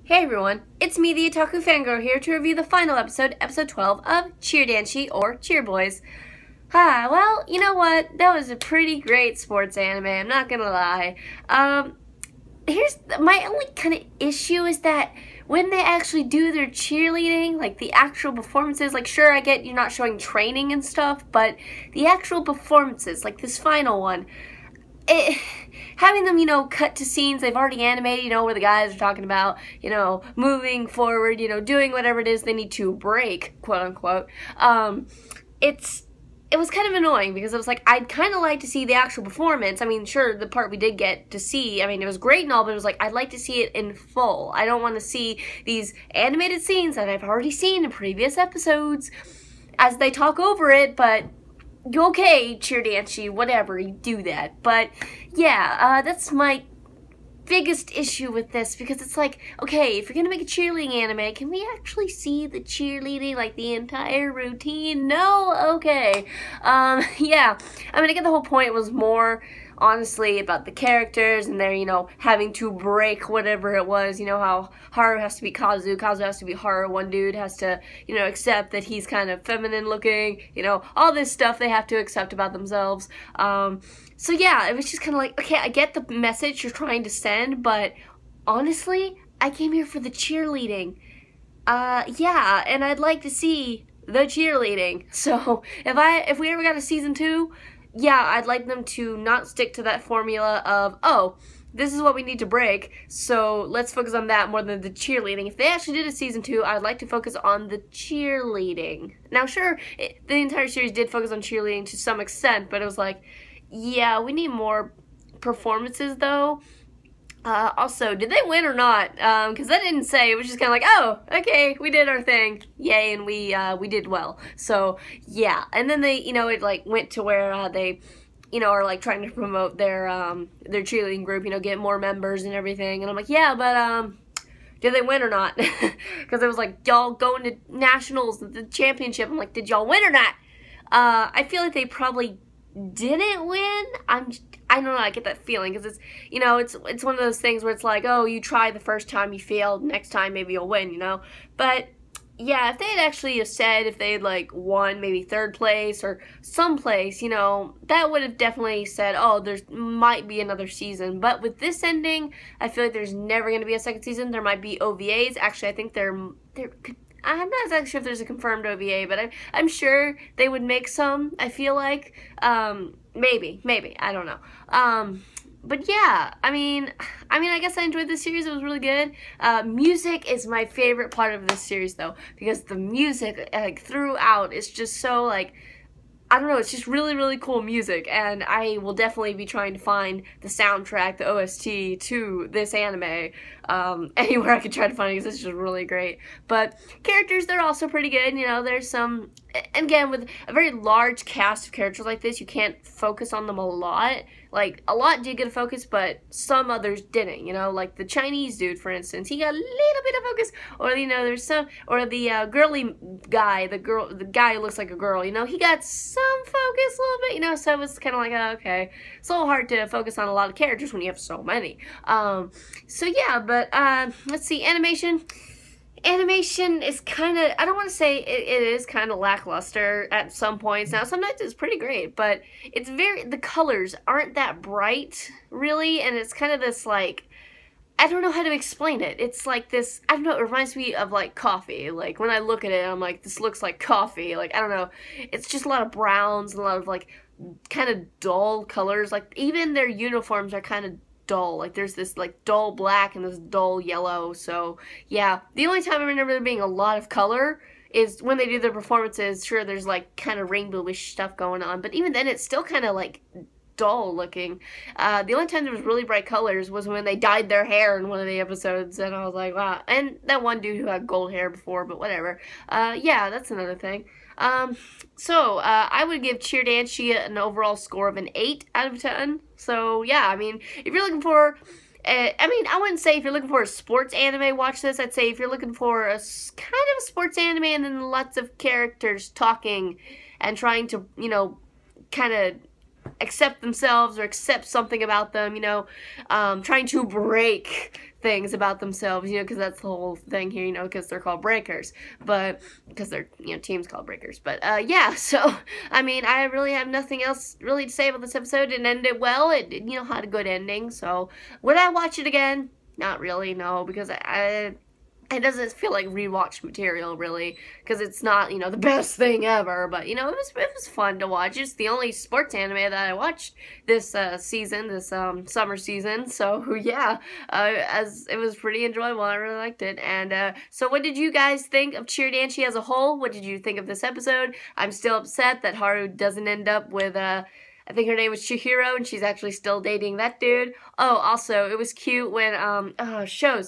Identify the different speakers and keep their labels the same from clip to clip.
Speaker 1: Hey everyone, it's me, the Otaku Fangirl, here to review the final episode, episode 12 of Cheer Danshi, or Cheer Boys. Well, you know what? That was a pretty great sports anime, I'm not gonna lie. Here's my only kind of issue is that when they actually do their cheerleading, like the actual performances, like sure, I get you're not showing training and stuff, but the actual performances, like this final one, having them, cut to scenes they've already animated, where the guys are talking about, moving forward, doing whatever it is they need to break, quote unquote, it was kind of annoying because it was like, I'd kind of like to see the actual performance. I mean, sure, the part we did get to see, I mean, it was great and all, but it was like, I'd like to see it in full. I don't want to see these animated scenes that I've already seen in previous episodes as they talk over it, but okay, Cheer Danshi, whatever, you do that. But yeah, that's my biggest issue with this, because it's like, okay, if you're gonna make a cheerleading anime, can we actually see the cheerleading, like the entire routine? No? Okay. Yeah, I mean, I get the whole point was more honestly about the characters and their, having to break whatever it was, how Haru has to be Kazu, Kazu has to be Haru, one dude has to, accept that he's kind of feminine looking, all this stuff they have to accept about themselves. So yeah, it was just kind of like, okay, I get the message you're trying to send, but honestly, I came here for the cheerleading. Yeah, and I'd like to see the cheerleading. So if we ever got a season 2, yeah, I'd like them to not stick to that formula of, oh, this is what we need to break, so let's focus on that more than the cheerleading. If they actually did a season 2, I'd like to focus on the cheerleading. Now, sure, the entire series did focus on cheerleading to some extent, but it was like, yeah, we need more performances, though. Also, did they win or not? Because I didn't say. It was just kind of like, oh, okay, we did our thing, yay, and we did well. So yeah, and then they, it like went to where they, are like trying to promote their cheerleading group, get more members and everything. And I'm like, yeah, but did they win or not? Because it was like, y'all going to nationals, the championship. I'm like, did y'all win or not? I feel like they probably didn't win. I don't know, I get that feeling, because it's, it's one of those things where it's like, oh, you try the first time, you failed, next time maybe you'll win, but yeah, if they had actually said, if they had like won maybe 3rd place or someplace, that would have definitely said, oh, there might be another season. But with this ending, I feel like there's never going to be a 2nd season. There might be OVAs. Actually, I think I'm not exactly sure if there's a confirmed OVA, but I'm sure they would make some, I feel like. Maybe, I don't know. But yeah, I mean, I guess I enjoyed this series. It was really good. Music is my favorite part of this series, though, because the music, like, throughout is just so, like, I don't know, it's just really, really cool music, and I will definitely be trying to find the soundtrack, the OST, to this anime, anywhere I could try to find it, because it's just really great. But characters, they're also pretty good, there's some, and again, with a very large cast of characters like this, you can't focus on them a lot. Like, a lot did get a focus, but some others didn't, like the Chinese dude, for instance, he got a little bit of focus, or, there's some, or the girly guy, the guy who looks like a girl, he got some focus a little bit, so it's kind of like, oh, okay, it's a little hard to focus on a lot of characters when you have so many. So yeah, but, let's see, Animation is kind of, I don't want to say it is kind of lackluster at some points. Now, sometimes it's pretty great, but it's the colors aren't that bright, really, and it's kind of this, like, I don't know how to explain it. It's like this, I don't know, it reminds me of, like, coffee. Like, when I look at it, I'm like, this looks like coffee. Like, I don't know. It's just a lot of browns and a lot of, like, kind of dull colors. Like, even their uniforms are kind of dull. Like, there's this, like, dull black and this dull yellow. So yeah, the only time I remember there being a lot of color is when they do their performances. Sure, there's like kind of rainbowish stuff going on, but even then it's still kind of like dull looking. The only time there was really bright colors was when they dyed their hair in one of the episodes, and I was like, wow. And that one dude who had gold hair before, but whatever. Yeah, that's another thing. I would give Cheer Danshi an overall score of an 8 out of 10. So yeah, I mean, if you're looking for, I wouldn't say if you're looking for a sports anime, watch this. I'd say if you're looking for a kind of a sports anime and then lots of characters talking and trying to, kind of accept themselves or accept something about them, you know, trying to break things about themselves, you know, because that's the whole thing here, you know, because they're called breakers, but because their, you know, team's called breakers. But yeah, so I mean, I really have nothing else really to say about this episode. It ended well. It, you know, had a good ending. So would I watch it again? Not really, no, because it doesn't feel like rewatch material, really, because it's not, you know, the best thing ever, but, you know, it was fun to watch. It's the only sports anime that I watched this season, this summer season, so, yeah, as it was pretty enjoyable. I really liked it. And so what did you guys think of Cheer Danshi as a whole? What did you think of this episode? I'm still upset that Haru doesn't end up with, I think her name was Chihiro, and she's actually still dating that dude. Oh, also, it was cute when, Sho,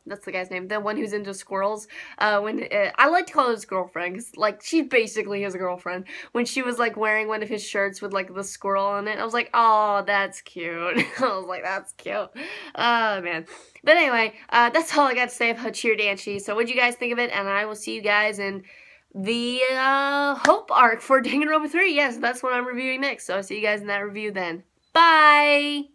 Speaker 1: that's the guy's name, the one who's into squirrels, I like to call her his girlfriend, because, like, she's basically his girlfriend, when she was, like, wearing one of his shirts with, like, the squirrel on it, I was like, oh, that's cute. I was like, that's cute. Oh, man. But anyway, that's all I got to say about Cheer Danshi, so what do you guys think of it, and I will see you guys in the Hope arc for Danganronpa 3. Yes, that's what I'm reviewing next. So I'll see you guys in that review then. Bye!